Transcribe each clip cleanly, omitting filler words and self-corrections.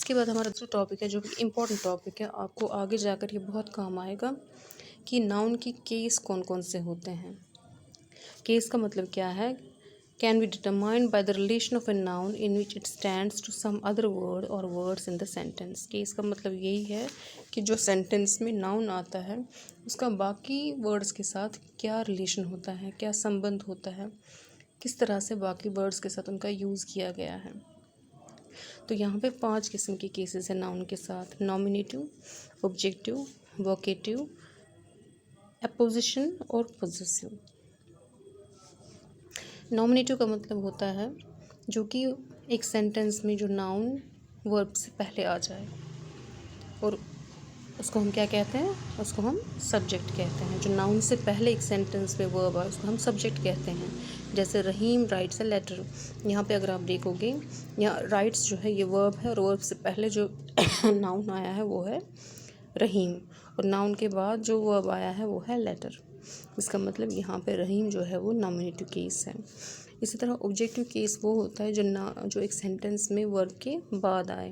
इसके बाद हमारा दूसरा टॉपिक है जो कि इम्पोर्टेंट टॉपिक है, आपको आगे जाकर ये बहुत काम आएगा कि नाउन की केस कौन कौन से होते हैं। केस का मतलब क्या है? Can be determined by the relation of a noun in which it stands to some other word और words in the sentence. Case का मतलब यही है कि जो सेंटेंस में नाउन आता है उसका बाकी वर्ड्स के साथ क्या रिलेशन होता है, क्या संबंध होता है, किस तरह से बाकी वर्ड्स के साथ उनका यूज़ किया गया है। तो यहाँ पे 5 किस्म के केसेस हैं नाउन के साथ: नॉमिनेटिव, ऑब्जेक्टिव, वोकेटिव, एपोजिशन और पोजेसिव। नॉमिनेटिव का मतलब होता है जो कि एक सेंटेंस में जो नाउन वर्ब से पहले आ जाए, और उसको हम क्या कहते हैं? उसको हम सब्जेक्ट कहते हैं। जो नाउन से पहले एक सेंटेंस में वर्ब आए उसको हम सब्जेक्ट कहते हैं। जैसे रहीम राइट्स अ लेटर, यहाँ पे अगर आप देखोगे यहाँ राइट्स जो है ये वर्ब है और वर्ब से पहले जो नाउन आया है वो है रहीम, और नाउन के बाद जो वर्ब आया है वो है लेटर। इसका मतलब यहाँ पे रहीम जो है वो नॉमिनेटिव केस है। इसी तरह ऑब्जेक्टिव केस वो होता है जो एक सेंटेंस में वर्ब के बाद आए।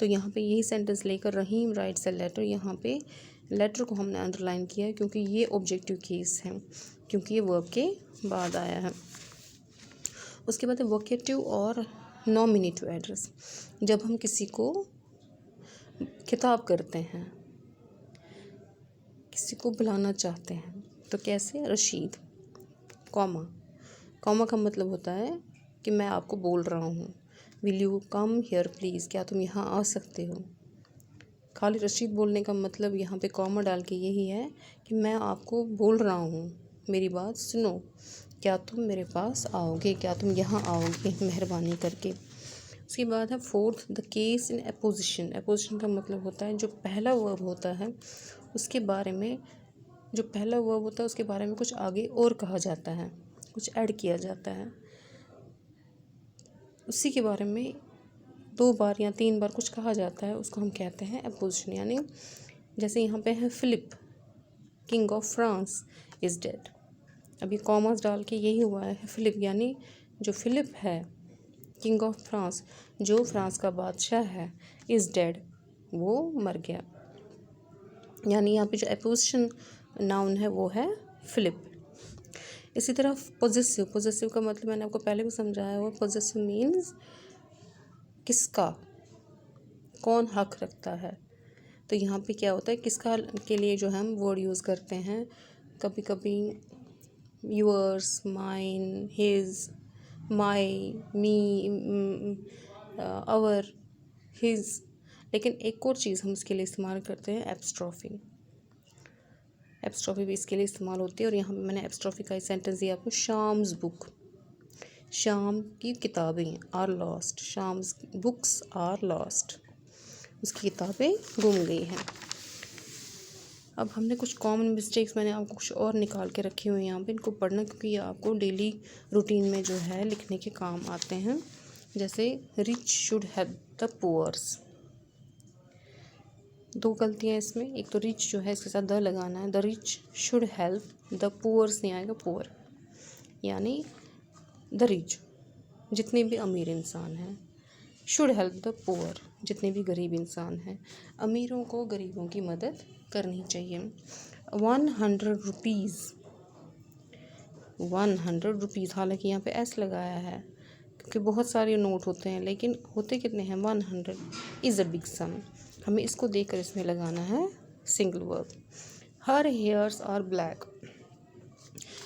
तो यहाँ पे यही सेंटेंस लेकर रहीम राइट्स अ लेटर, यहाँ पे लेटर को हमने अंडरलाइन किया है क्योंकि ये ऑब्जेक्टिव केस है, क्योंकि ये वर्ब के बाद आया है। उसके बाद है वोकेटिव और नॉमिनेटिव एड्रेस। जब हम किसी को खिताब करते हैं, किसी को बुलाना चाहते हैं, तो कैसे? रशीद, कॉमा। कॉमा का मतलब होता है कि मैं आपको बोल रहा हूँ, will you come here please, क्या तुम यहाँ आ सकते हो। खाली रशीद बोलने का मतलब यहाँ पे कॉमा डाल के यही है कि मैं आपको बोल रहा हूँ, मेरी बात सुनो, क्या तुम मेरे पास आओगे, क्या तुम यहाँ आओगे मेहरबानी करके। उसके बाद है fourth, the case in apposition. Apposition का मतलब होता है जो पहला वर्ब होता है उसके बारे में, जो पहला वर्ब होता है उसके बारे में कुछ आगे और कहा जाता है, कुछ ऐड किया जाता है, उसी के बारे में 2 बार या 3 बार कुछ कहा जाता है, उसको हम कहते हैं एपोजिशन। यानी जैसे यहाँ पे है Philip king of France is dead, अभी कॉमर्स डाल के यही हुआ है फिलिप, यानी जो फिलिप है किंग ऑफ फ्रांस, जो फ्रांस का बादशाह है, इज़ डेड, वो मर गया। यानी यहाँ पे जो एपोजिशन नाउन है वो है फिलिप। इसी तरह पोजेसिव। पोजेसिव का मतलब मैंने आपको पहले भी समझाया हुआ, पोजेसिव मीन्स किसका, कौन हक रखता है। तो यहाँ पे क्या होता है, किसका के लिए जो हम वर्ड यूज़ करते हैं, कभी कभी yours, mine, his, my, me, our, his. लेकिन एक और चीज़ हम इसके लिए इस्तेमाल करते हैं, एपस्ट्रॉफी। एपस्ट्रॉफी भी इसके लिए इस्तेमाल होती है, और यहाँ पे मैंने एपस्ट्रॉफी का सेंटेंस दिया आपको, शाम्स बुक, शाम की किताबें are lost, Sham's books are lost, उसकी किताबें गुम गई हैं। अब हमने कुछ कॉमन मिस्टेक्स मैंने आपको कुछ और निकाल के रखी हुई हैं यहाँ पे, इनको पढ़ना क्योंकि ये आपको डेली रूटीन में जो है लिखने के काम आते हैं। जैसे rich should help the poors, 2 गलतियाँ इसमें। एक तो रिच जो है इसके साथ द लगाना है, the rich should help the poors नहीं आएगा, पुअर, यानी द रिच जितने भी अमीर इंसान हैं, शुड हेल्प द पुअर जितने भी गरीब इंसान हैं, अमीरों को गरीबों की मदद करनी चाहिए। 100 रुपीज़, 100 रुपीज़, हालांकि यहाँ पे एस लगाया है क्योंकि बहुत सारे नोट होते हैं, लेकिन होते कितने हैं? 100 इज़ अ बिग सम, हमें इसको देखकर इसमें लगाना है सिंगल वर्ब। हर हेयर्स आर ब्लैक,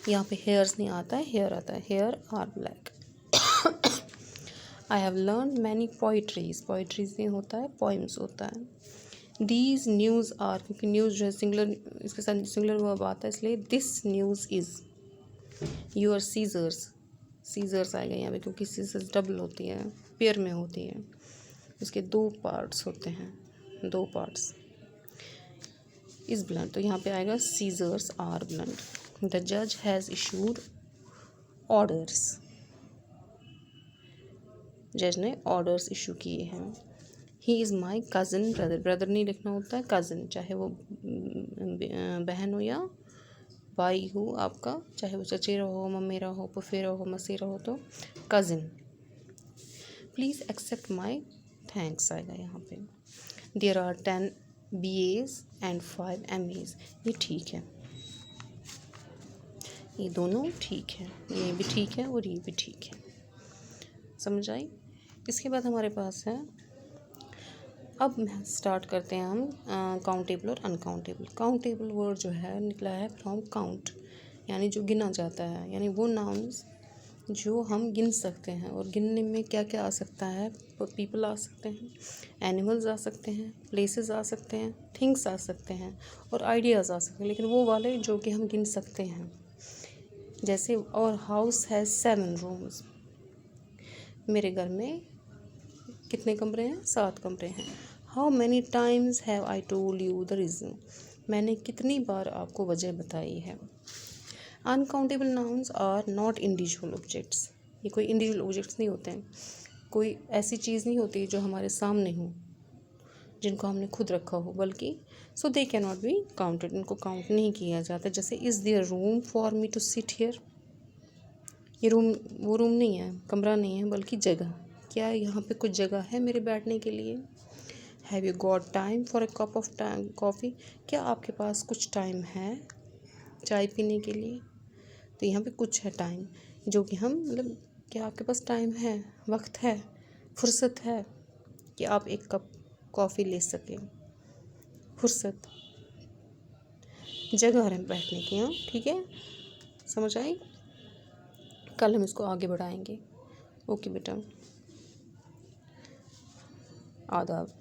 यहाँ पे हेयर्स नहीं आता है, हेयर आता है, hair are black. I have learn many poetries, poetries नहीं होता है, पोइम्स होता है। दीज न्यूज़ आर, क्योंकि न्यूज़ जो है सिंगुलर, इसके साथ सिंगुलर वर्ब आता है, इसलिए this news is. Your scissors, scissors आएगा यहाँ पे क्योंकि सीजर्स डबल होती है, पेयर में होती है, उसके 2 पार्ट्स होते हैं, 2 पार्ट्स। इज़ ब्लंट, तो यहाँ पे आएगा सीजर्स आर ब्लंट। द जज हैज़ इशूड ऑर्डर्स, जज ने ऑर्डर्स इशू किए हैं। He is my cousin brother, brother नहीं लिखना होता है, कज़न, चाहे वो बहन हो या भाई हो आपका, चाहे वो चचेरा हो, ममेरा हो, फुफेरा हो, मसेरा हो, तो cousin. Please accept my thanks आएगा यहाँ पे। There are 10 BAs and 5 MAs, ये ठीक है, ये दोनों ठीक है, ये भी ठीक है और ये भी ठीक है, समझ आई। इसके बाद हमारे पास है, अब स्टार्ट करते हैं हम काउंटेबल और अनकाउंटेबल। काउंटेबल वर्ड जो है निकला है फ्रॉम काउंट, यानी जो गिना जाता है, यानी वो नाउन्स जो हम गिन सकते हैं। और गिनने में क्या क्या आ सकता है, पीपल आ सकते हैं, एनिमल्स आ सकते हैं, प्लेसेस आ सकते हैं, थिंग्स आ सकते हैं और आइडियाज़ आ सकते हैं, लेकिन वो वाले जो कि हम गिन सकते हैं। जैसे और हाउस हैज़ 7 रूम्स, मेरे घर में कितने कमरे हैं, 7 कमरे हैं। How many times have I told you the reason, मैंने कितनी बार आपको वजह बताई है। Uncountable nouns are not individual objects, ये कोई इंडिविजुअल ऑब्जेक्ट्स नहीं होते हैं, कोई ऐसी चीज़ नहीं होती जो हमारे सामने हो, जिनको हमने खुद रखा हो, बल्कि so they can not be counted, इनको काउंट नहीं किया जाता। जैसे is there room for me to sit here, ये रूम वो रूम नहीं है, कमरा नहीं है, बल्कि जगह, क्या यहाँ पे कुछ जगह है मेरे बैठने के लिए। Have you got time for a cup of coffee, क्या आपके पास कुछ टाइम है चाय पीने के लिए। तो यहाँ पे कुछ है टाइम, जो कि हम मतलब क्या आपके पास टाइम है, वक्त है, फुर्सत है कि आप एक कप कॉफ़ी ले सकें, फुर्सत, जगह है बैठने की। हाँ ठीक है, समझ आई। कल हम इसको आगे बढ़ाएंगे। ओके बेटा, आदाब।